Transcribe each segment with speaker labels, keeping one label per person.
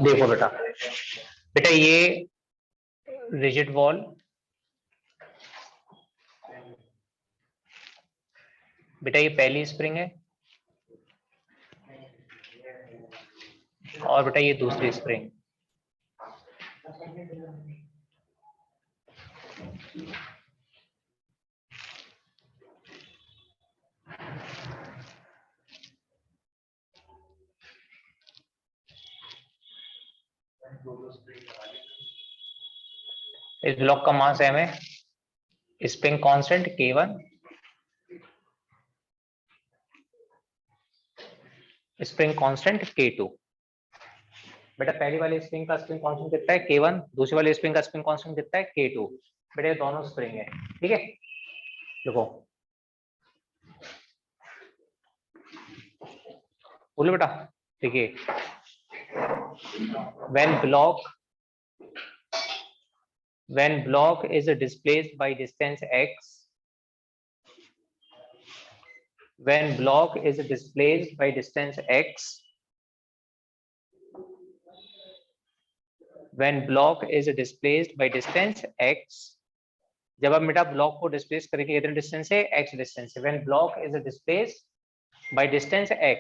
Speaker 1: देखो बेटा, बेटा ये रिजिड वॉल, बेटा ये पहली स्प्रिंग है और बेटा ये दूसरी स्प्रिंग। इस ब्लॉक का मास m है, spring constant K1, spring constant K2। बेटा पहली वाली स्प्रिंग का स्प्रिंग कांस्टेंट कितना है K1, दूसरी वाली स्प्रिंग का स्प्रिंग कांस्टेंट कितना है K2। बेटा ये दोनों स्प्रिंग है, ठीक है। देखो बोलो बेटा, देखिए when block is displaced by distance x, when block is displaced by distance x, when block is displaced by distance x, जब आप बेटा ब्लॉक को डिस्प्लेस करेंगे कितने डिस्टेंस से, x डिस्टेंस से। when block is displaced by distance x,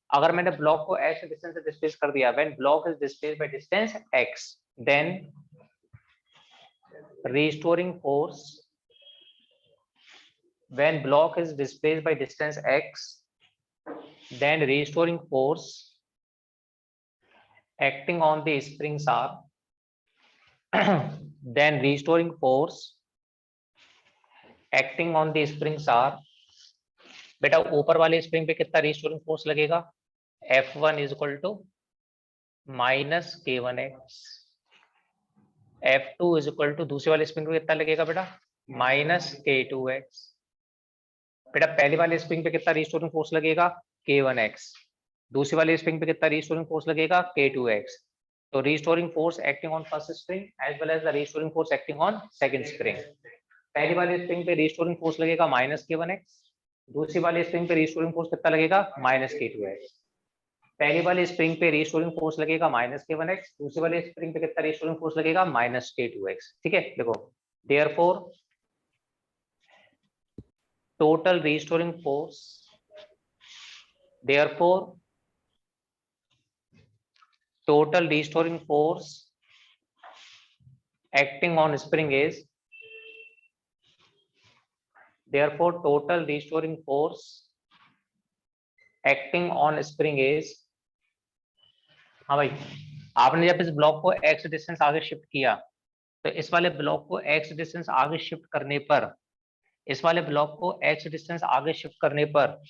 Speaker 1: अगर मैंने ब्लॉक को x डिस्टेंस से डिस्प्लेस कर दिया, when block is displaced by distance x, then restoring force, when block is displaced by distance x, then restoring force acting on the springs are then restoring force acting on the springs are, बेटा ऊपर वाले spring पे कितना restoring force लगेगा, F1 is equal to minus K1x, F2 is equal to दूसरे वाले spring पे कितना लगेगा बेटा, माइनस K2x। बेटा पहले वाले स्प्रिंग पे कितना रिस्टोरिंग फोर्स लगेगा, K1x, दूसरी वाले स्प्रिंग पे कितना रिस्टोरिंग फोर्स लगेगा, K2x। तो restoring force acting on first spring as well as the restoring force acting on second spring. पहली वाले स्प्रिंग पे रिस्टोरिंग फोर्स लगेगा माइनस K1x, दूसरी वाली स्प्रिंग पे रिस्टोरिंग फोर्स कितना लगेगा, माइनस K2x। पहली वाली स्प्रिंग पे रिस्टोरिंग फोर्स लगेगा माइनस K1x, दूसरी वाली स्प्रिंग पे कितना रिस्टोरिंग फोर्स लगेगा, माइनस K2x। ठीक है, देखो therefore total restoring force, therefore total restoring force acting on spring is, therefore total restoring force acting on spring is, हाँ भाई, आपने जब इस ब्लॉक को x डिस्टेंस आगे शिफ्ट किया तो इस वाले ब्लॉक को x डिस्टेंस आगे शिफ्ट करने पर, इस वाले ब्लॉक को x डिस्टेंस आगे शिफ्ट करने पर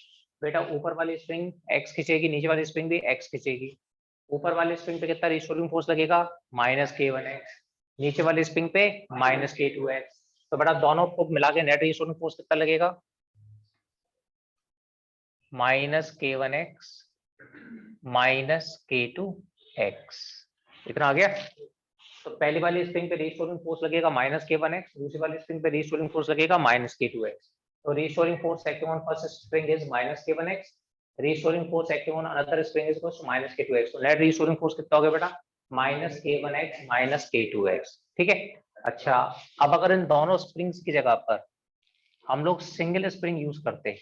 Speaker 1: बेटा ऊपर वाली स्प्रिंग x खींचेगी, नीचे वाली स्प्रिंग भी x खींचेगी। ऊपर वाली स्प्रिंग पे कितना रिस्टोरिंग फोर्स लगेगा, माइनस K1x, नीचे वाली स्प्रिंग पे माइनस K2x। तो बेटा दोनों को मिला के नेट रिस्टोरिंग फोर्स कितना लगेगा, माइनस K1x माइनस K2x। इतना आ गया। तो पहली वाली स्प्रिंग पे रिस्टोरिंग फोर्स लगेगा माइनस K1x, दूसरी वाली स्प्रिंग पे रिस्टोरिंग फोर्स लगेगा माइनस K2x। तो restoring force acting on first spring is minus K1x, restoring force acting on another spring is equals to minus K2x। तो नेट restoring force कितना हो गया बेटा, माइनस K1x माइनस K2x। ठीक है, अच्छा अब अगर इन दोनों स्प्रिंग्स की जगह पर हम लोग सिंगल स्प्रिंग यूज करते,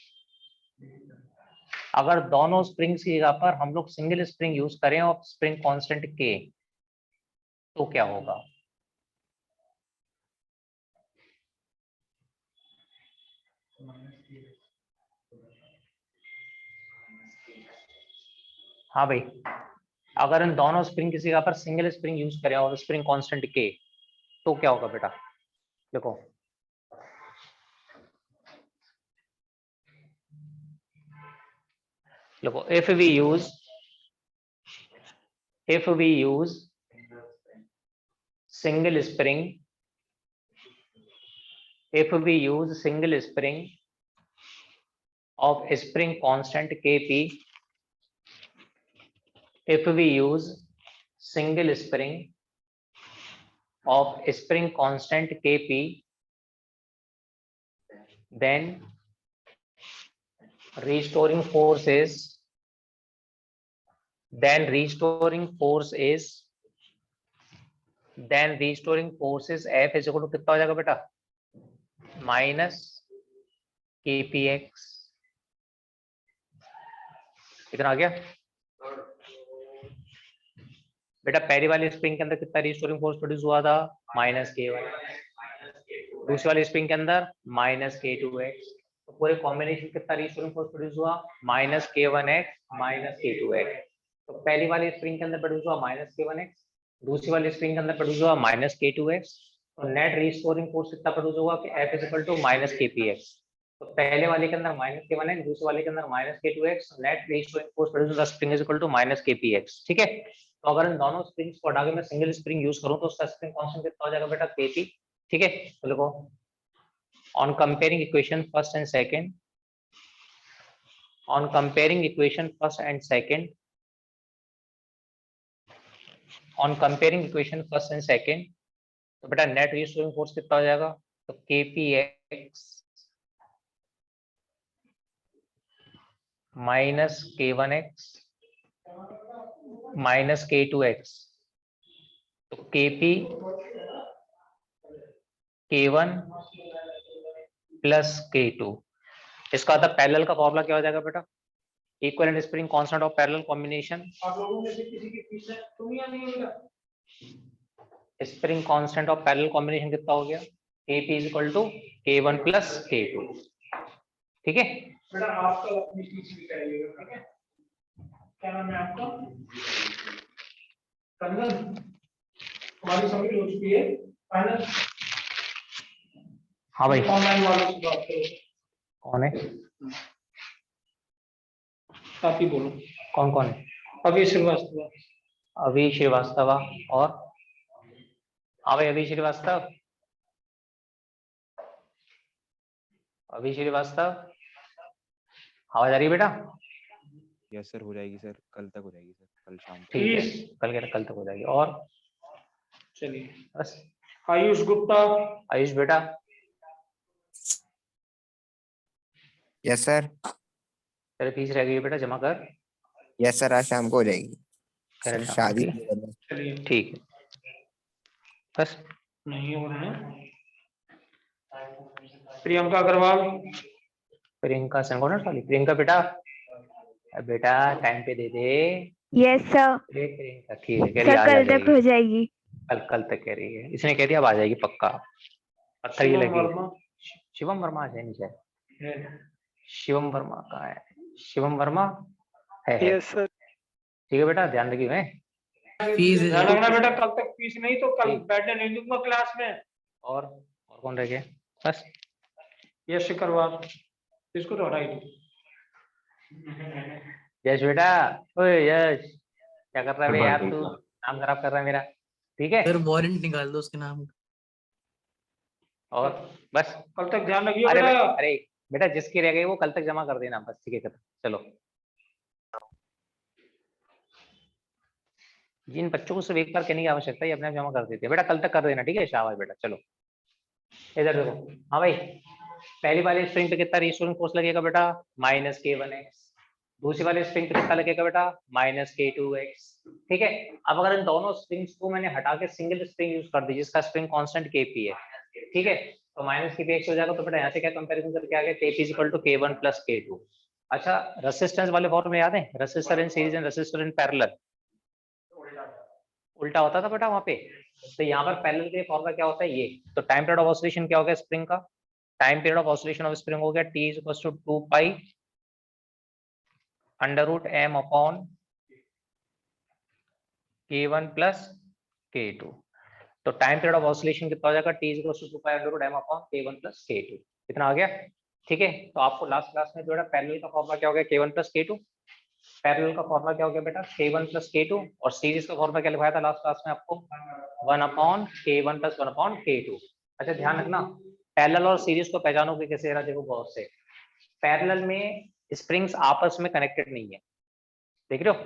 Speaker 1: अगर दोनों स्प्रिंग्स की जगह पर हम लोग सिंगल स्प्रिंग यूज करें और स्प्रिंग कांस्टेंट K, तो क्या होगा, हाँ भाई, अगर इन दोनों स्प्रिंग की जगह पर सिंगल स्प्रिंग यूज करें और स्प्रिंग कांस्टेंट K, तो क्या होगा बेटा, देखो देखो if we use single spring, if we use single spring of spring constant Kp, if we use single spring of spring constant Kp, then restoring force is then restoring force is F is equal to कितना हो जाएगा बेटा minus kpx। इतना आ गया बेटा। पहली वाली spring के अंदर कितना रिस्टोरिंग फोर्स प्रोड्यूस हुआ था माइनस k1, दूसरी वाली स्प्रिंग के अंदर माइनस k2x, तो पूरे कॉम्बिनेशन कितना रिस्टोरिंग फोर्स प्रोड्यूस हुआ माइनस k1x माइनस k2x। तो पहली वाली स्प्रिंग के अंदर प्रोड्यूस हुआ माइनस k1x, दूसरी वाली स्प्रिंग के अंदर प्रोड्यूस हुआ माइनस k2x, तो नेट रिस्टोरिंग फोर्स कितना प्रोड्यूस हुआ कि F is equal to minus kpx। तो पहले वाले के अंदर माइनस k1x, दूसरे वाले के अंदर minus k2x, net restoring force produce the spring is equal to minus kpx। ठीक है, तो अगर इन दोनों स्प्रिंग्स को हटा के मैं सिंगल स्प्रिंग यूज करूं तो उसका स्प्रिंग कांस्टेंट कितना हो जाएगा बेटा kp। ठीक है, तो देखो on comparing equation first and second, on comparing equation first and second, on comparing equation first and second, तो बेटा नेट रिस्टोरिंग फोर्स कितना हो जाएगा तो kpx minus k1x minus k2x, तो kp k1 प्लस k2। इसका मतलब पैरेलल का फॉर्मूला क्या हो जाएगा बेटा equivalent spring constant of parallel combination. Spring constant of parallel combination कितना हो गया kp is equal to k1 plus k2। ठीक है
Speaker 2: बेटा आपका अपनी टीचिंग कराइएगा, ठीक है? क्या नाम है आपका? कंगन। हमारी सबमिट हो चुकी है फाइनल।
Speaker 1: हाँ भाई
Speaker 2: ऑनलाइन वालों से बात करो।
Speaker 1: कौन है
Speaker 2: आप ही बोलो
Speaker 1: कौन कौन है
Speaker 2: अभी श्रीवास्तव।
Speaker 1: अभी श्रीवास्तव और हाँ भाई अभी श्रीवास्तव, अभी श्रीवास्तव आवाज आ रही है बेटा?
Speaker 3: यस सर, हो जाएगी सर, कल तक हो जाएगी सर, कल शाम तक।
Speaker 1: ठीक है कल तक हो जाएगी। और
Speaker 2: चलिए
Speaker 1: बस
Speaker 2: आयुष गुप्ता।
Speaker 1: आयुष बेटा
Speaker 4: यस सर।
Speaker 1: तेरे फीस रह गई है बेटा जमा कर।
Speaker 4: यस सर, आज शाम को हो जाएगी सर, शादी
Speaker 2: चलिए
Speaker 1: ठीक है बस।
Speaker 2: नहीं हो रहे हैं। प्रियंका अग्रवाल।
Speaker 1: प्रियंका संगोनर वाली प्रियंका बेटा, बेटा टाइम पे दे दे।
Speaker 5: Yes sir.
Speaker 1: प्रियंका ठीक है कह रही
Speaker 5: सर
Speaker 1: आज आ
Speaker 5: कल तक हो
Speaker 1: जाएगी,
Speaker 5: जाएगी।
Speaker 1: कल तक कह रही है, इसने कह दिया अब आ जाएगी पक्का। पत्थर ये
Speaker 2: शिवम
Speaker 1: लगी
Speaker 2: वर्मा।
Speaker 1: शिवम वर्मा है नीचे,
Speaker 2: है।
Speaker 1: शिवम वर्मा कहाँ है? शिवम वर्मा है
Speaker 2: यस सर।
Speaker 1: ठीक है बेटा ध्यान रखिए। मैं
Speaker 2: फीस ध्यान रखना बेटा, कल तक फीस नहीं तो कल
Speaker 1: ठीक।
Speaker 2: बैठने नहीं दूंगा क्लास में।
Speaker 1: और कौन रह गया? बस
Speaker 2: यश करवाल, इसको तो हटाई दो।
Speaker 1: यश बेटा, ओए यश क्या कर रहा है बे यार तू, नाम खराब कर रहा है मेरा। ठीक है
Speaker 6: सर वारंट निकाल दो उसके नाम।
Speaker 1: और बस
Speaker 2: कल तक ध्यान रखिए
Speaker 1: अरे
Speaker 2: बेटा।
Speaker 1: अरे बेटा जिसकी रह गई वो कल तक जमा कर देना बस। ठीक है खत्म। चलो जिन बच्चों को सिर्फ एक बार कहने की आवश्यकता है अपने आप जमा कर देते हैं बेटा, कल तक कर देना। ठीक है शाबाश बेटा। चलो इधर देखो। हाँ भाई पहली वाली स्प्रिंग पे कितना रिस्टोरिंग फोर्स लगेगा बेटा माइनस k1x, दूसरी वाली स्प्रिंग पे कितना लगेगा बेटा माइनस k2x। ठीक है, अब अगर इन दोनों स्प्रिंग्स को मैंने हटा के सिंगल स्प्रिंग यूज कर दी जिसका स्प्रिंग कांस्टेंट kp है, ठीक है, तो माइनस kpx हो जाएगा। तो बेटा यहाँ से क्या कंपैरिजन करके आ गया kp is equal to k1 plus k2। अच्छा रेसिस्टेंस वाले फॉर्मूले याद है, resistor in series and resistor in parallel उल्टा होता था बेटा वहां पे। तो यहाँ पर पैरेलल के फॉर्मूला क्या होता है ये, तो टाइम पीरियड ऑफ ऑसिलेशन क्या हो गया स्प्रिंग का, time period of oscillation of spring हो गया t is equal to 2 pi under root m upon k1 plus k2। तो टाइम पीरियड ऑफ ऑसिलेशन कितना हो जाएगा t is equal to 2 pi under root m upon k1 plus k2। कितना आ गया? ठीक है, तो आपको लास्ट क्लास में जो है पैरेलल का फॉर्मूला क्या हो गया k1 प्लस k2, पैरेलल का फॉर्मूला क्या हो गया बेटा k1 प्लस k2, और सीरीज का फॉर्मूला क्या लिखाया था लास्ट क्लास में आपको 1 upon k1 plus 1 upon k2। अच्छा ध्यान रखना पैरेलल और सीरीज को पहचानोगे कैसे जरा देखो गौर से। पैरेलल में स्प्रिंग्स आपस में कनेक्टेड नहीं है, देख रहे हो,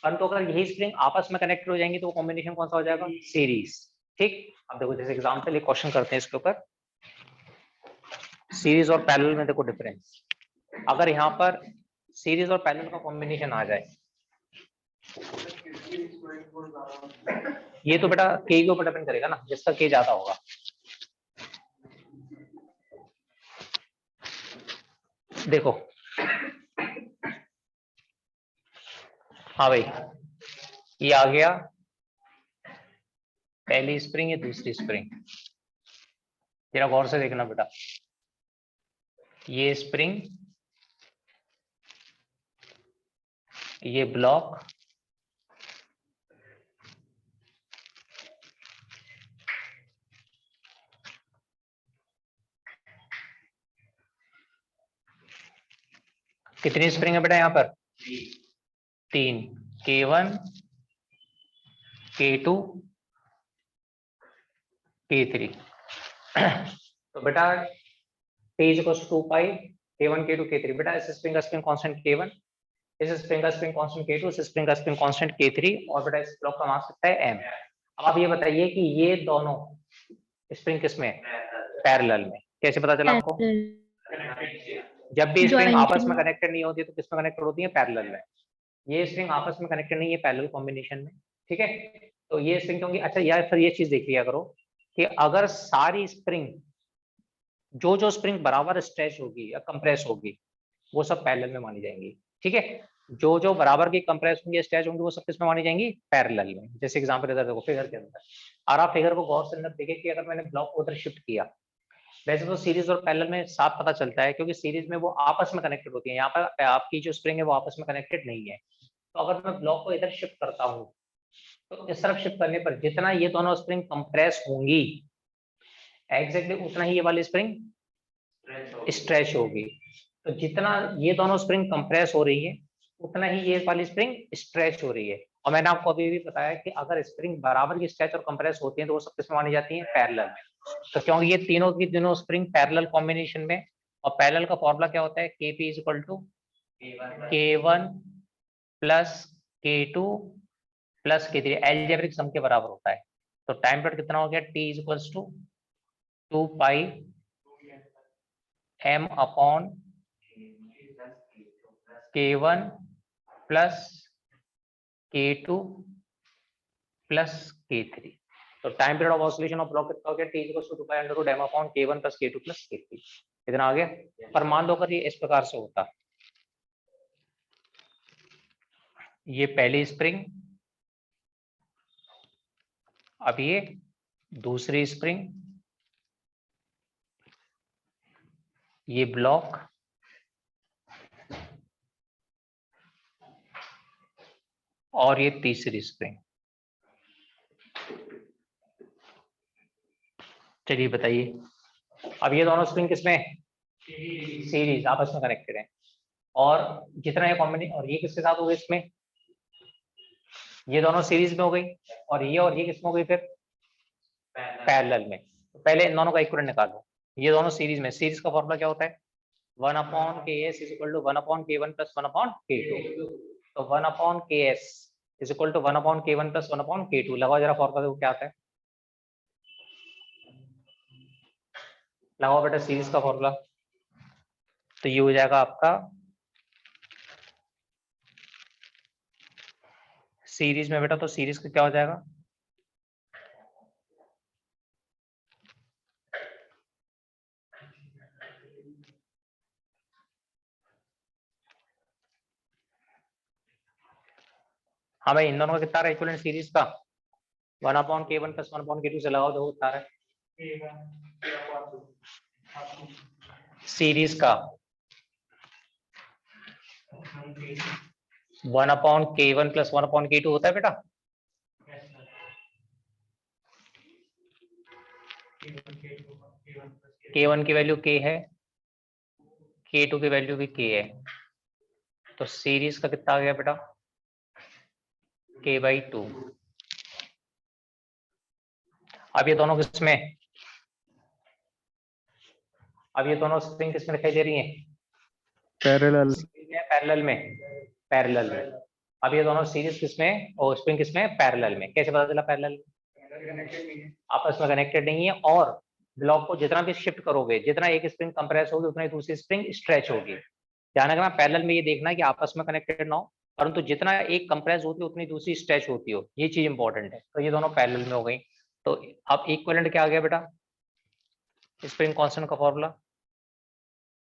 Speaker 1: परंतु अगर यही स्प्रिंग आपस में कनेक्टेड हो जाएंगी तो कॉम्बिनेशन कौन सा हो जाएगा सीरीज। ठीक, अब देखो जैसे एग्जांपल एक क्वेश्चन करते हैं इसके ऊपर, सीरीज और पैरेलल में देखो डिफरेंस। अगर यहाँ पर सीरीज और पैरेलल का कॉम्बिनेशन आ जाए, ये तो बेटा के के ऊपर डिपेंड करेगा ना, जिसका के ज्यादा होगा। देखो हाँ भाई, ये आ गया पहली स्प्रिंग, ये दूसरी स्प्रिंग। जरा गौर से देखना बेटा, ये स्प्रिंग, ये ब्लॉक, कितनी स्प्रिंग है बेटा यहाँ पर? 3, K1, K2, K3। तो बेटा T is equals to 2 pi K1, K2, K3। बेटा इस स्प्रिंग का स्प्रिंग कांस्टेंट K1, इस स्प्रिंग का स्प्रिंग कांस्टेंट K2, इस स्प्रिंग का स्प्रिंग कांस्टेंट K3, और बेटा इस ब्लॉक का मास कितना है M। अब आप ये बताइए कि ये दोनों स्प्रिंग किसमें? पैरेलल में। कैसे पता चला आपको? जब भी स्प्रिंग आपस में कनेक्टेड नहीं होती तो किसमें कनेक्टेड होती है? पैरेलल में। ये स्प्रिंग आपस में कनेक्टेड नहीं है पैरेलल कॉम्बिनेशन में, ठीक है। तो ये स्प्रिंग होंगी। अच्छा यार फिर ये चीज देख लिया करो कि अगर सारी स्प्रिंग, जो स्प्रिंग बराबर स्ट्रेच होगी या कंप्रेस होगी, वो सब पैरेलल में मानी जाएंगी, ठीक है। जो बराबर की कंप्रेस होंगी, स्ट्रेच होंगी, वो सब किसमें मानी जाएंगी? पैरेलल में। जैसे एग्जांपल इधर देखो, फिगर के अंदर, और आप फिगर को गौर से अंदर देखें कि अगर मैंने ब्लॉक को उधर शिफ्ट किया, वैसे तो सीरीज और पैरेलल में साफ पता चलता है, क्योंकि सीरीज में वो आपस में कनेक्टेड होती है, यहाँ पर आपकी जो स्प्रिंग है वो आपस में कनेक्टेड नहीं है। तो अगर मैं ब्लॉक को इधर शिफ्ट करता हूँ, तो इस तरफ शिफ्ट करने पर जितना ये दोनों स्प्रिंग कंप्रेस होंगी, एग्जैक्टली उतना ही ये वाली स्प्रिंग स्ट्रेच होगी। तो जितना ये दोनों स्प्रिंग कंप्रेस हो रही है, उतना ही ये वाली स्प्रिंग स्ट्रेच हो रही है। और मैंने आपको अभी भी बताया कि अगर स्प्रिंग बराबर की स्ट्रेच और कंप्रेस होती है तो वो सब किसमें मानी जाती है? पैरेलल में। तो क्योंकि ये तीनों की तीनों स्प्रिंग पैरेलल कॉम्बिनेशन में, और पैरेलल का फॉर्मूला क्या होता है? Kp is equal to K1 plus K2 plus K3, algebraic sum के बराबर होता है। तो टाइम पीरियड कितना हो गया? T is equals to 2 pi M upon K1 plus K2 plus K3। तो time period of oscillation of block कितना हो गया? T equals to 2 pi under root M upon K1 plus K2 plus K3। इतना आ गया। पर मान लो अगर ये इस प्रकार से होता, ये पहली स्प्रिंग, अब ये दूसरी स्प्रिंग, ये ब्लॉक, और ये तीसरी स्प्रिंग। चलिए बताइए, अब ये दोनों स्प्रिंग किसमें? सीरीज, आपस में कनेक्टेड है। और जितना ये कॉम्बिनेशन, और ये किसके साथ हो गई? इसमें ये दोनों सीरीज में हो गई, और ये किसमें हो गई फिर? पैरेलल में। तो पहले इन दोनों का इक्विवेलेंट निकालो। ये दोनों सीरीज में, सीरीज का फॉर्मूला क्या होता है? 1 upon KS is equal to 1 upon K1 plus 1 upon K2। तो 1 upon KS is equal to 1 upon K1 plus 1 upon K2। लगाओ जरा फॉर्मूला, देखो क्या आता है। लगाओ बेटा सीरीज का फॉर्मूला, तो ये हो जाएगा आपका, सीरीज में बेटा, तो सीरीज का क्या हो जाएगा? हाँ भाई, इन दोनों का कितना रहा इक्विवेलेंट सीरीज का? 1 upon K1 plus 1 upon K2 से लगाओ, देखो कितना रहा सीरीज का। 1 upon K1 plus 1 upon K2 होता है बेटा। K1 की वैल्यू K है, K2 की वैल्यू भी K है, तो सीरीज का कितना आ गया बेटा? K/2। अब ये दोनों किसमें? अब ये दोनों स्प्रिंग किसमें दिखाई दे रही हैं?
Speaker 3: पैरेलल।
Speaker 1: पैरेलल में, पैरेलल में। अब ये दोनों सीरीज किसमें और स्प्रिंग किसमें? पैरेलल में। कैसे पता चला पैरेलल? आपस में कनेक्टेड नहीं है, और ब्लॉक को जितना भी शिफ्ट करोगे, जितना एक स्प्रिंग कंप्रेस होगी, उतना ही दूसरी स्प्रिंग स्ट्रेच होगी। ध्यान रखना पैरेलल में ये देखना है कि आपस में कनेक्टेड ना हो, परंतु जितना एक कंप्रेस होती है उतनी दूसरी स्ट्रेच होती हो, ये चीज इंपॉर्टेंट है। तो ये दोनों पैरेलल में हो गई। तो अब इक्विवेलेंट क्या आ गया बेटा, स्प्रिंग कांस्टेंट का फॉर्मूला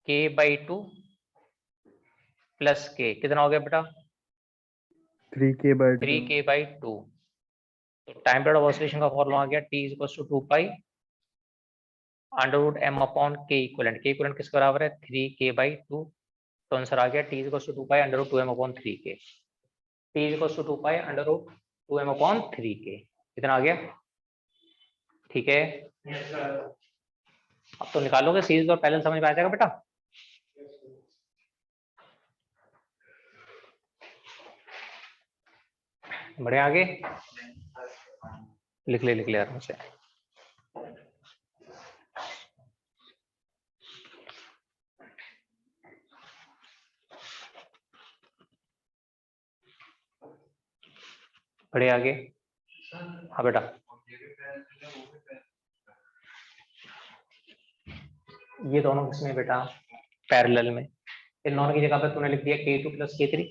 Speaker 1: k/2 प्लस k, कितना हो गया बेटा
Speaker 5: 3k/2
Speaker 1: 3k/2। तो टाइम पीरियड ऑफ ऑसिलेशन का फॉर्मूला आ गया t = 2 pi √m upon k equivalent. k equivalent किसके बराबर है 3k/2। तो आंसर आ गया t = 2 पाई √2m अपॉन 3k। t = 2 पाई √2m अपॉन 3k, कितना आ गया, ठीक है।
Speaker 2: Yes, sir.
Speaker 1: अब तो निकालोगे, सीरीज और पैरेलल समझ में आ जाएगा बेटा। बढ़िया, आगे लिख ले आराम से। बढ़िया, आगे। हाँ बेटा, ये दोनों किसमें बेटा पैरेलल में। इन दोनों की जगह पे तूने लिख दिया k2 + k3।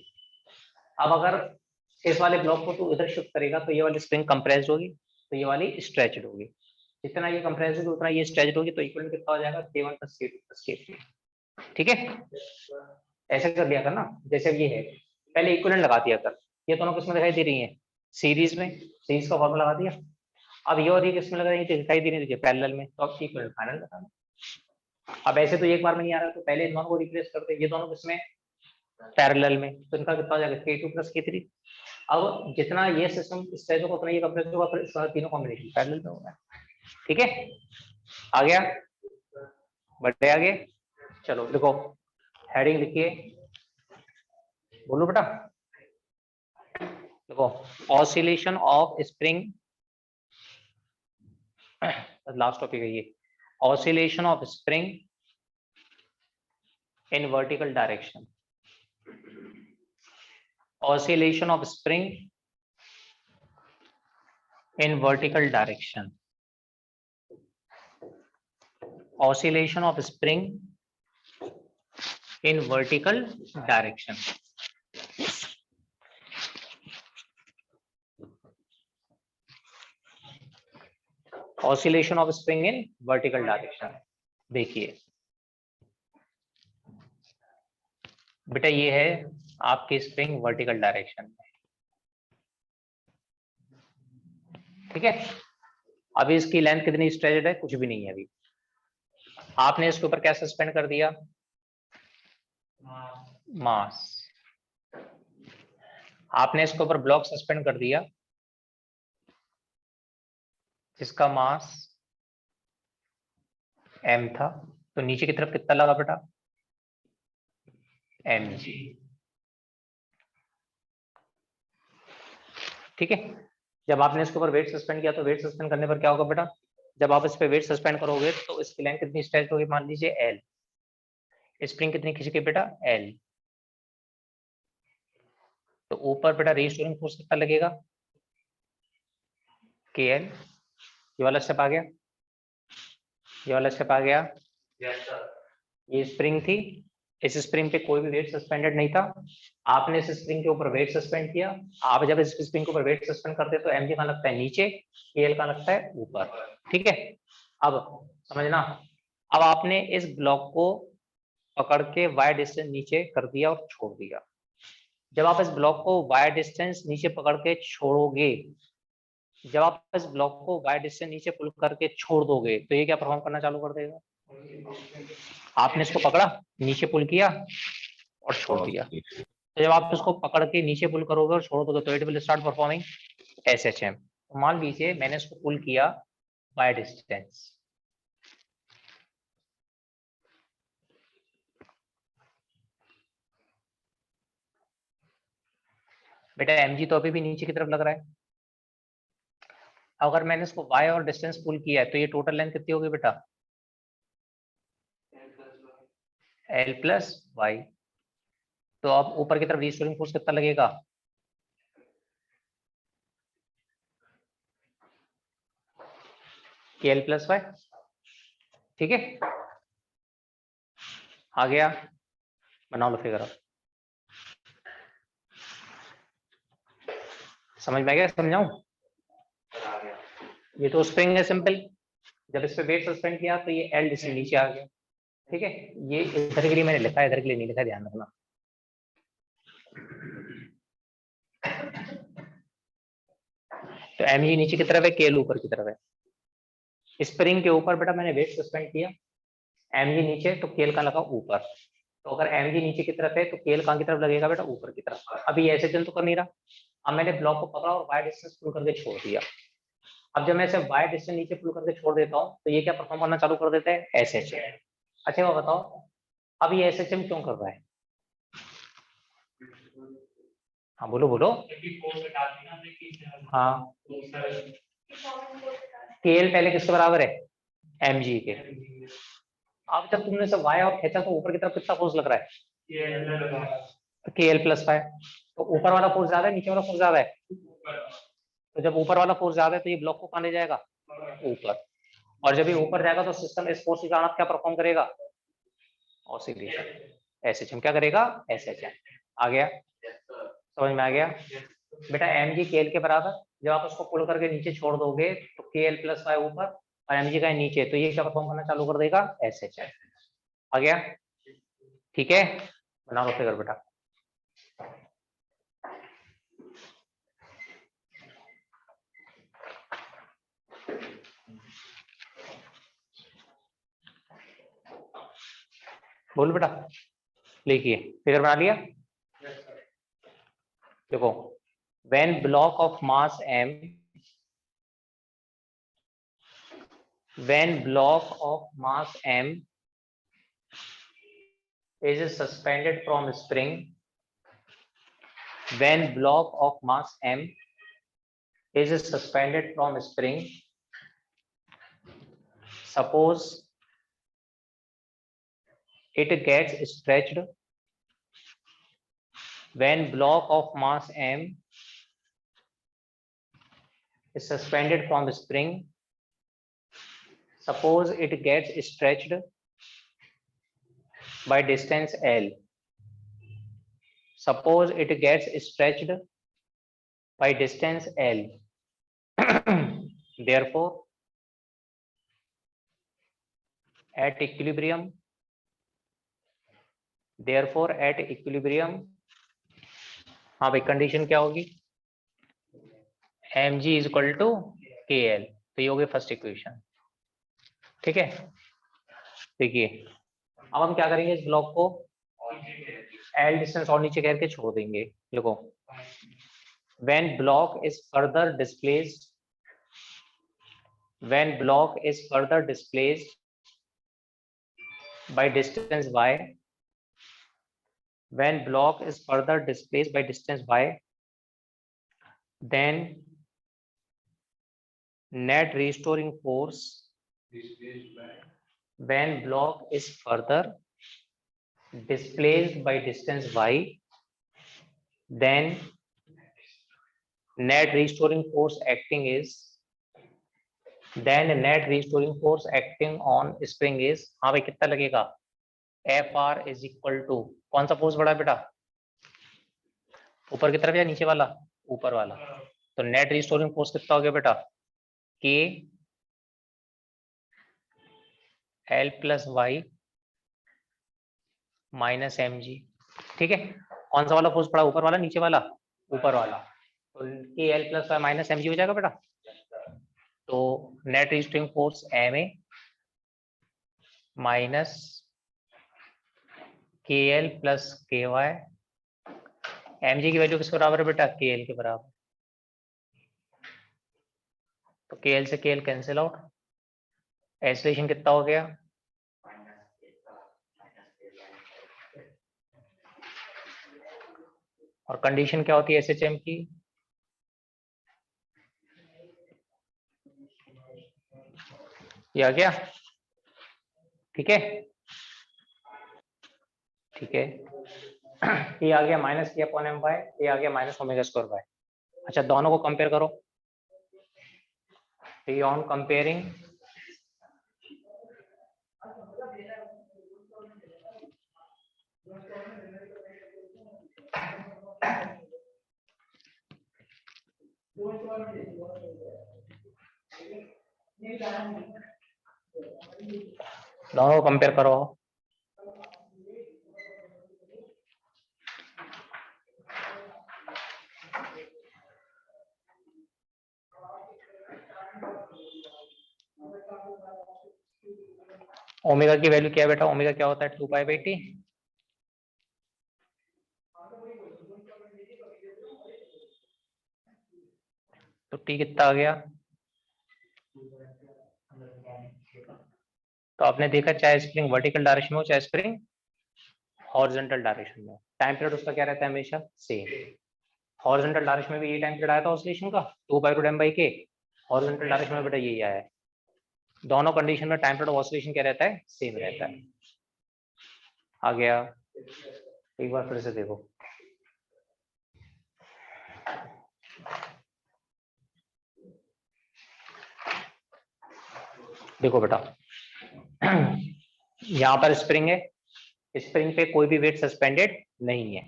Speaker 1: अब अगर इस वाले ब्लॉक को तू इधर शिफ्ट करेगा तो ये वाली स्प्रिंग कंप्रेस्ड होगी, तो ये वाली स्ट्रेच्ड होगी। जितना ये कंप्रेस्ड होगी उतना ये स्ट्रेच्ड होगी, तो इक्विवेलेंट कितना हो जाएगा k1 + k2 + k3। ठीक है, ऐसे कर दिया कर ना, जैसे अब ये है, पहले इक्विवेलेंट लगा दिया कर। ये दोनों किसमें दिखाई दे रही है सीरीज में, सीरीज का फॉर्मूला लगा दिया। अब ये और ये किसमें लगा रही है, दिखाई दे रही है पैरेलल में, तो अब इक्विवेलेंट फाइनल लगाना। अब ऐसे तो एक बार में नहीं आ रहा, तो पहले इन दोनों को रिप्लेस करते हैं, ये दोनों किसमें पैरेलल में, तो इनका कितना हो जाएगा k2 + k3। अब जितना ये सिस्टम स्ट्रेच होगा उतना ये कंप्रेस होगा, फिर इसका तीनों कॉम्बिनेशन पैरेलल में होगा। ठीक है, आ गया, बढ़े आगे। चलो देखो, हेडिंग लिखिए, बोलो बेटा। देखो, oscillation of spring, last topic है ये, oscillation of spring in vertical direction. Oscillation of spring in vertical direction. Oscillation of spring in vertical direction. Oscillation of spring in vertical direction. देखिए बेटा, ये है आपकी स्प्रिंग वर्टिकल डायरेक्शन में, ठीक है। अभी इसकी लेंथ कितनी स्ट्रेच्ड है, कुछ भी नहीं है। अभी आपने इसके ऊपर क्या सस्पेंड कर दिया, मास। आपने इसके ऊपर ब्लॉक सस्पेंड कर दिया जिसका मास m था, तो नीचे की तरफ कितना लगा बेटा mg। ठीक है, जब आपने इसके ऊपर वेट सस्पेंड किया तो वेट सस्पेंड करने पर क्या होगा बेटा, जब आप इस पे वेट सस्पेंड करोगे तो इसकी लेंथ कितनी स्ट्रेच होगी, मान लीजिए L। स्प्रिंग कितनी खींचेगी बेटा L। तो ऊपर बेटा रीस्टोरिंग फोर्स कितना लगेगा KL। ये वाला स्टेप आ गया, ये वाला स्टेप आ गया। ये स्प्रिंग थी, इस स्प्रिंग पे कोई भी वेट सस्पेंडेड नहीं था, आपने इस स्प्रिंग के ऊपर वेट सस्पेंड किया। आप जब इस स्प्रिंग के ऊपर वेट सस्पेंड करते हैं तो mg कहाँ लगता है नीचे, KL कहाँ लगता है ऊपर। ठीक है, अब समझना, अब आपने इस ब्लॉक को पकड़ के y डिस्टेंस नीचे कर दिया और छोड़ दिया। जब आप इस ब्लॉक को y डिस्टेंस नीचे पकड़ के छोड़ोगे, जब आप इस ब्लॉक को y डिस्टेंस नीचे पुल करके छोड़ दोगे तो ये क्या परफॉर्म करना चालू कर देगा। आपने इसको पकड़ा, नीचे पुल किया और छोड़ दिया, तो जब आप इसको पकड़ के नीचे पुल करोगे और छोड़ दोगे तो it will start performing SHM। तो मान लीजिए मैंने इसको पुल किया y डिस्टेंस, बेटा mg तो अभी भी नीचे की तरफ लग रहा है। अगर मैंने इसको y और डिस्टेंस पुल किया है तो ये टोटल लेंथ कितनी होगी बेटा L + y। तो अब ऊपर की तरफ रीस्टोरिंग फोर्स कितना लगेगा KL + y। ठीक है, आ गया। बनाओ लो फिगर। समझ में आ गया? समझाऊं? ये तो स्प्रिंग है सिंपल, जब इस पे वेट सस्पेंड किया तो ये एल डिस्टेंस नीचे आ गया। ठीक है, ये इधर के लिए मैंने लिखा है, इधर के लिए नहीं लिखा, ध्यान रखना। तो एम जी नीचे की तरफ है, केएल ऊपर की तरफ है। स्प्रिंग के ऊपर बेटा मैंने वेट सस्पेंड किया, एम जी नीचे तो केएल का लगा ऊपर। तो अगर एम जी नीचे की तरफ है तो केएल कहाँ की तरफ लगेगा बेटा? ऊपर की तरफ। अभी ऐसे चल तो कर नहीं रहा, अब मैंने ब्लॉक को पकड़ा और वाई डिस्टेंस पुल करके छोड़ दिया। अब जब मैं इसे वाई डिस्टेंस नीचे पुल करके छोड़ देता हूँ तो ये क्या परफॉर्म करना चालू कर देता है? एसएचएम। अच्छा वो बताओ, अब ये एसएचएम क्यों कर रहा है? हाँ बोलो बोलो। हाँ, केएल पहले किसके बराबर है? एमजी के। अब जब तुमने सब वाई और खींचा तो ऊपर की तरफ कितना फोर्स लग रहा है? K L plus Y. तो ऊपर वाला फोर्स ज्यादा है, नीचे वाला फोर्स ज्यादा है? तो जब ऊपर वाला फोर्स ज्यादा है तो ये ब्लॉक को कहाँ ले जाएगा? ऊपर। और जब ये ऊपर जाएगा तो सिस्टम इस फोर्स के कारण क्या परफॉर्म करेगा? ऑसिलेशन। एसएचएम क्या करेगा? एसएचएम। आ गया? समझ में आ गया? बेटा एम जी केएल के बराबर, जब आप उसको पुल करके नीचे छोड़ दोगे तो केएल प्लस वाई ऊपर और एम जी का नीचे, तो ये क्या परफॉर्म करना चालू कर देगा? एसएचएम। आ गया? ठीक है, बना लो फिगर बेटा। बोल बेटा, लिखिए, फिगर बना लिया? देखो, when block of mass m, when block of mass m is suspended from spring, when block of mass m is suspended from spring, suppose it gets stretched, when block of mass m is suspended from spring, suppose it gets stretched by distance L, suppose it gets stretched by distance L, therefore at equilibrium, therefore at equilibrium, हाँ भाई condition क्या होगी? mg is equal to kl। तो ये होगी first equation. ठीक है, देखिए अब हम क्या करेंगे, इस ब्लॉक को L डिस्टेंस और नीचे करके छोड़ देंगे। देखो, when block is further displaced, when block is further displaced by distance y, when block is further displaced by distance y, then net restoring force when block is further displaced by distance y, then net restoring force acting is, then net restoring force acting on spring is, हाँ भाई कितना लगेगा? Fr is equal to, कौन सा force बड़ा है बेटा? ऊपर की तरफ या नीचे वाला? ऊपर वाला। तो नेट रिस्टोरिंग फोर्स कितना हो गया बेटा? K L plus Y minus M G. ठीक है, कौन सा वाला फोर्स पड़ा? ऊपर वाला नीचे वाला? ऊपर वाला। तो K L plus Y minus M G हो जाएगा बेटा। तो net restoring force M A minus K L plus K Y. M G की वैल्यू किसके बराबर है बेटा? के एल के बराबर। तो के एल से के एल कैंसिल आउट, एक्सेलरेशन कितना हो गया? और कंडीशन क्या होती है एसएचएम की? ये आ गया? ठीक है, ठीक है। ये आ गया माइनस के अपॉन एम बाय, ये आ गया माइनस ओमेगा स्क्वायर बाय। अच्छा दोनों को कंपेयर करो, ऑन कंपेयरिंग, दोनों कंपेयर करो। ओमेगा की वैल्यू क्या है बेटा? ओमेगा क्या होता है? 2π/t। तो टी कितना आ गया? तो आपने देखा चाहे स्प्रिंग वर्टिकल डायरेक्शन में हो चाहे स्प्रिंग हॉरिजॉन्टल डायरेक्शन में हो, टाइम पीरियड उसका क्या रहता है? हमेशा सेम। हॉरिजॉन्टल डायरेक्शन में भी ये टाइम पीरियड आया था ऑसिलेशन का 2π/m/k। हॉरिजॉन्टल डायरेक्शन में बेटा यही आया है। दोनों कंडीशन में टाइम पीरियड ऑफ ऑसिलेशन क्या रहता है? सेम रहता है। आ गया? एक बार फिर से देखो। देखो बेटा यहाँ पर स्प्रिंग है, स्प्रिंग पे कोई भी वेट सस्पेंडेड नहीं है।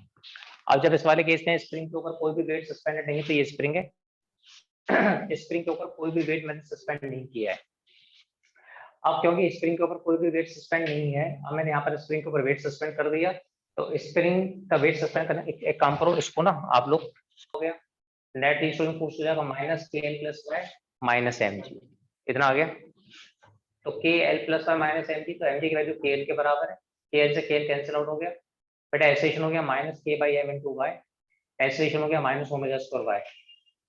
Speaker 1: अब जब इस वाले केस में स्प्रिंग के ऊपर कोई भी वेट सस्पेंडेड नहीं है तो ये स्प्रिंग है। स्प्रिंग के ऊपर कोई भी वेट मैंने सस्पेंड नहीं किया है। अब क्योंकि स्प्रिंग के ऊपर कोई भी वेट सस्पेंड नहीं है, अब मैंने यहाँ पर स्प्रिंग के ऊपर वेट सस्पेंड कर दिया, तो स्प्रिंग का वेट सस्पेंड करना, एक काम करो, इसको ना आप लोग हो गया नेट रीस्टोरिंग फोर्स हो जाएगा -KL+y-mg। इतना आ गया। तो KL+y-mg, तो mg की वैल्यू KL के बराबर है। KL से KL कैंसिल आउट हो गया बेटा, एक्सेलेरेशन हो गया -K/m/y, एक्सेलेरेशन हो गया -ω²y।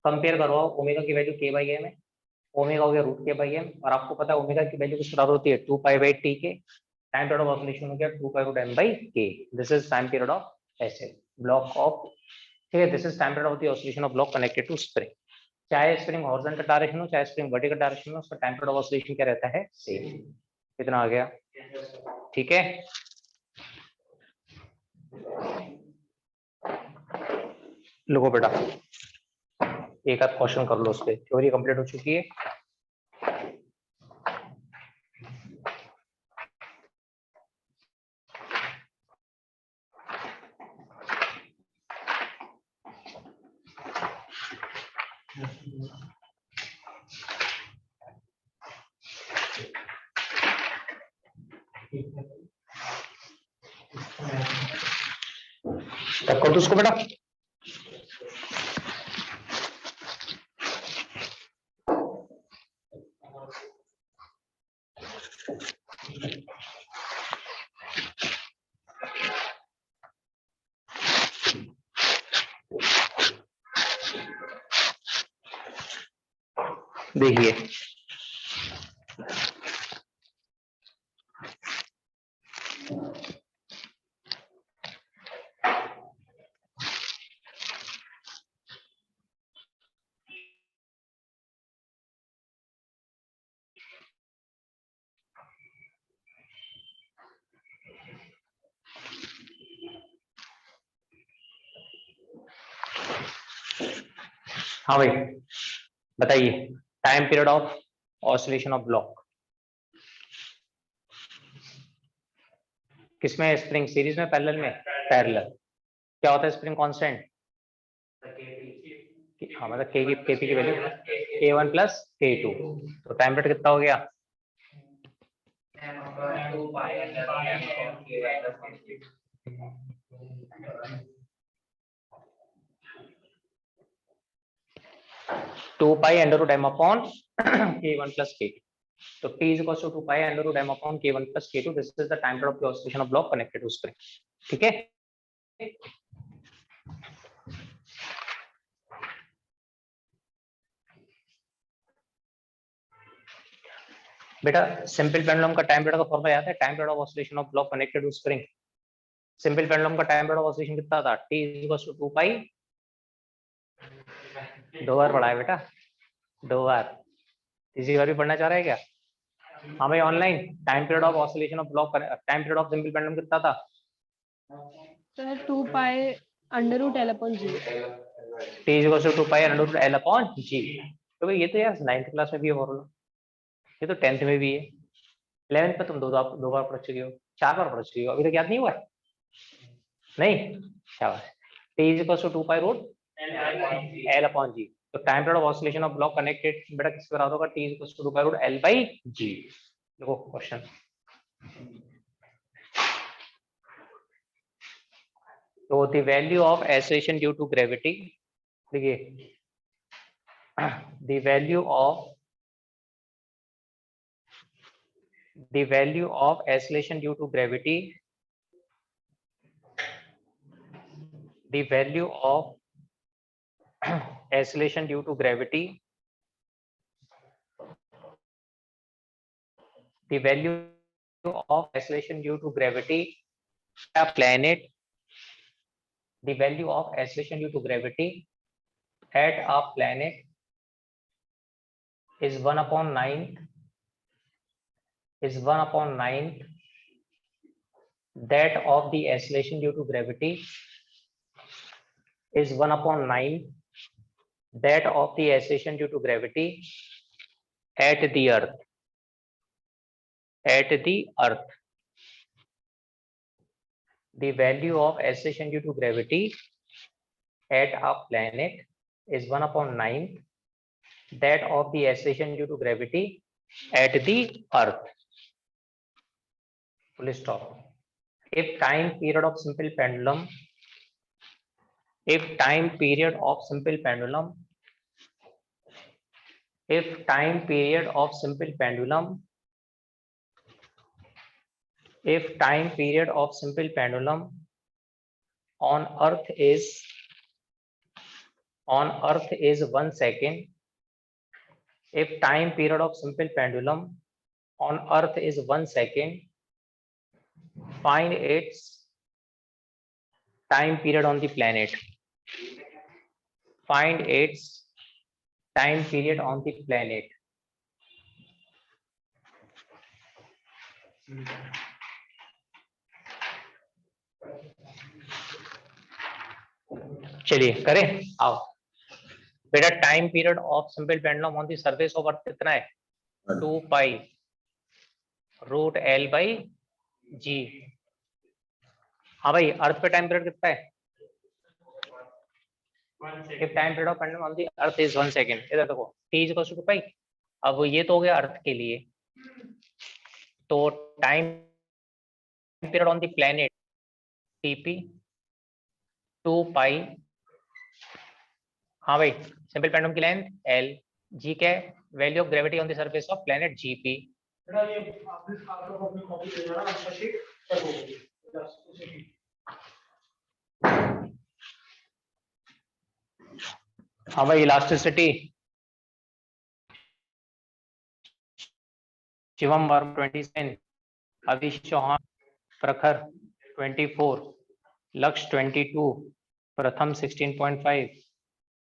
Speaker 1: कंपेयर करवाओ, ओमेगा की वैल्यू K/m है, ओमेगा हो गया √K/m, और आपको पता है ओमेगा की वैल्यू किस बराबर होती है? 2π/t के। टाइम पीरियड ऑफ ऑसिलेशन हो गया 2π/m/k। This is time period of ऐसे ब्लॉक ऑफ, ठीक है, this is time period of the oscillation of block connected to spring. चाहे स्प्रिंग हॉरिजॉन्टल डायरेक्शन हो चाहे स्प्रिंग वर्टिकल डायरेक्शन में, उसका टाइम पीरियड ऑफ ऑसिलेशन क्या रहता है? सेम। कितना आ गया? ठीक है। लो बेटा एक आध क्वेश्चन कर लो, उस पे थ्योरी कंप्लीट हो चुकी है। कर दो उसको बेटा। देखिए हाँ भाई बताइए, time period of oscillation of block किसमें है? स्प्रिंग सीरीज में, पैरेलल में? पैरेलल। क्या होता है स्प्रिंग कांस्टेंट? हाँ मतलब केपी की वैल्यू K1 + K2। तो टाइम पीरियड कितना हो गया? 2π/m/K1 + K2। So T is equals to 2π/m/K1 + K2. This is the time period of the oscillation of block connected to spring. ठीक है। बेटा सिंपल पेंडुलम का टाइम पीरियड का formula याद है? Time period of oscillation of block connected to spring. Simple pendulum का time period of oscillation कितना था? T is equals to 2π। दो बार पढ़ा है बेटा, दो बार। तीसरी बार भी पढ़ना चाह रहा है क्या? हाँ भाई online. Time period of oscillation of block, time period of simple pendulum कितना था?
Speaker 5: Sir 2π√L/g।
Speaker 1: T is equals to 2π√L/g। तो ये तो यार 9th क्लास में भी है फॉर्मूला, ये तो 10th में भी है, 11th में तुम दो बार पढ़ चुके हो, 4 बार पढ़ चुके हो, अभी तक याद नहीं हुआ? नहीं, शाबाश। T is equals to 2π√L/g। तो time period of oscillation of block connected बेटा किसके बराबर होगा, t equals to 2 pi root L by G। देखो क्वेश्चन, तो the value of acceleration due to gravity, देखिए the value of acceleration due to gravity, the value of acceleration due to gravity, the value of acceleration due to gravity a planet, the value of acceleration due to gravity at a planet is 1/9 that of the acceleration due to gravity is 1/9 that of the acceleration due to gravity at the earth, the value of acceleration due to gravity at a planet is 1/9 that of the acceleration due to gravity at the earth. Full stop. If time period of simple pendulum on earth is 1 second, if time period of simple pendulum on earth is 1 second, find its time period on the planet. Find its time period on the planet. चलिए करें, आओ बेटा। Time period of simple pendulum on the surface of earth कितना है, 2 pi root L by G। हाँ भाई, अर्थ पे time period कितना है, if time period of pendulum on the earth is 1 second, इधर देखो t is equal to 2 पाई। अब ये तो हो गया अर्थ के लिए, तो time period on the planet TP 2 पाई, हाँ भाई, सिंपल पेंडुलम की लेंथ L, G क्या है, value of gravity on the surface of planet GP।
Speaker 2: बेटा ये आपको अपनी कॉपी दे देना, आंसर शीट कर दोगे बस उसी की।
Speaker 1: हाँ भाई, इलास्टिसिटी शिवम वर्म 27, अविश चौहान प्रखर 24, लक्ष्य 22, प्रथम 16.5,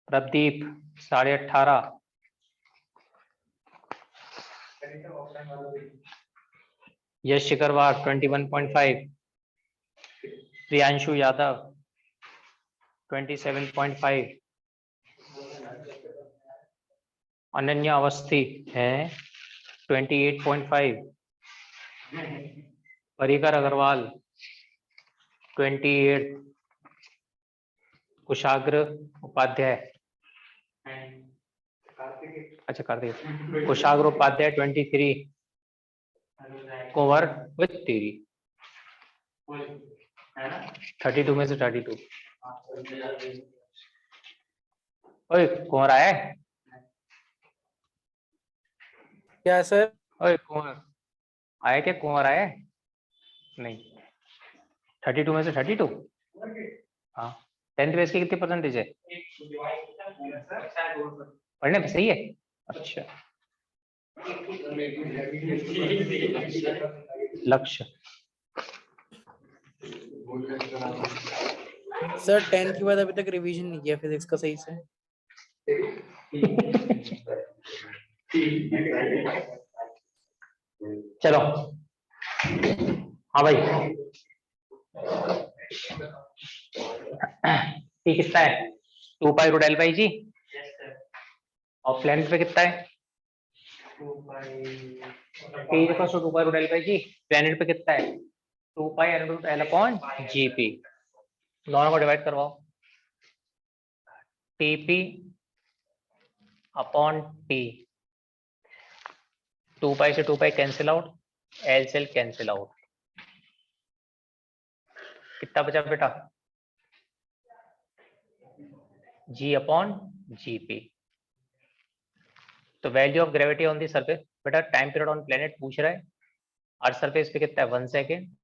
Speaker 1: प्रदीप 18.5, यश शिकरवार 21.5, प्रियांशु यादव 27.5, अनन्या अवस्थी है 28.5, परिकर अग्रवाल 28, कुशाग्र उपाध्याय, अच्छा कार्तिक, कुशाग्र उपाध्याय 23, कुंवर विथ तेरी 32 में से 32। ओए कुंवर आया है
Speaker 6: क्या सर?
Speaker 1: ओए कुंवर आया क्या, कुंवर आया है नहीं, 32 में से 32। हाँ, 10th बेस की कितनी परसेंटेज है, पढ़ने पे सही है। अच्छा, लक्ष्य
Speaker 6: सर 10 के बाद अभी तक रिवीजन नहीं किया फिजिक्स का सही से।
Speaker 1: चलो, हाँ भाई, ठीक कितना है, 2 pi root L by G, और प्लेनेट पे कितना है, 2 pi root L by G, planet पे कितना है 2 pi root L upon GP। दोनों को डिवाइड करवाओ, TP अपॉन टी, 2 पाई से 2 पाई कैंसिल आउट, एल सेल कैंसिल आउट, कितना बचा बेटा, जी अपॉन जी पी। तो value of gravity on the surface, बेटा टाइम पीरियड ऑन प्लेनेट पूछ रहा है, अर्थ सरफेस पे कितना है 1 सेकेंड,